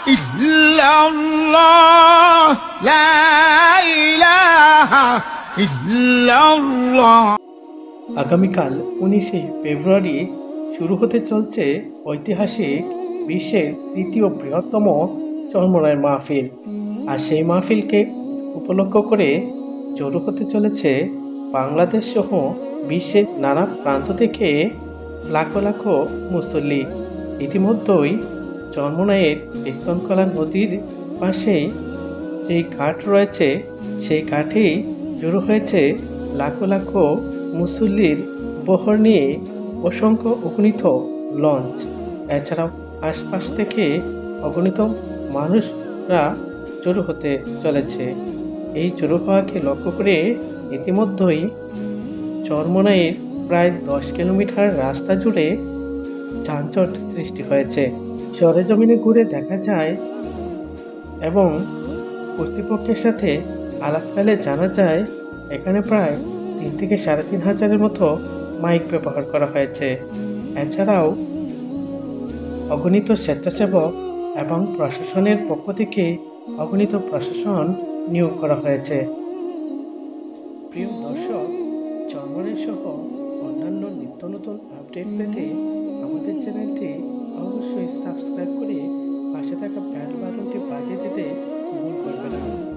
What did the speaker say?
ইল্লাল্লাহ লা ইলাহা ইল্লাল্লাহ। আগামীকাল 19শে ফেব্রুয়ারি শুরু হতে চলছে ঐতিহাসিক বিশ্বের তৃতীয় বৃহত্তম চরমোনাইয়ের মাহফিল। আর সেই মাহফিলকে উপলক্ষ করে জড়ো হতে চলেছে বাংলাদেশ সহ বিশ্বের নানা প্রান্ত থেকে লাখো লাখো মুসল্লি। ইতিমধ্যেই চরমোনাইয়ের কীর্তনকলা নদীর পাশেই যেই ঘাট রয়েছে সেই ঘাটেই জড়ো হয়েছে লাখো লাখো মুসল্লির বহর নিয়ে অসংখ্য অগণিত লঞ্চ। এছাড়াও আশপাশ থেকে অগণিত মানুষরা জড়ো হতে চলেছে। এই জড়ো হওয়াকে লক্ষ্য করে ইতিমধ্যেই চরমোনাইয়ের প্রায় 10 কিলোমিটার রাস্তা জুড়ে যানজট সৃষ্টি হয়েছে। সরেজমিনে ঘুরে দেখা যায় এবং কর্তৃপক্ষের সাথে আলাপকালে জানা যায় এখানে প্রায় 3 থেকে 3.5 হাজারের মতো মাইক ব্যবহার করা হয়েছে। এছাড়াও অগণিত স্বেচ্ছাসেবক এবং প্রশাসনের পক্ষ থেকে অগণিত প্রশাসন নিয়োগ করা হয়েছে। প্রিয় দর্শক, চরমোনাই সহ অন্যান্য নিত্য নতুন আপডেট পেতে আমাদের চ্যানেলটি অবশ্যই সাবস্ক্রাইব করে পাশে থাকা বেল বাটনটি বাজিয়ে দিতে ভুল করবে না।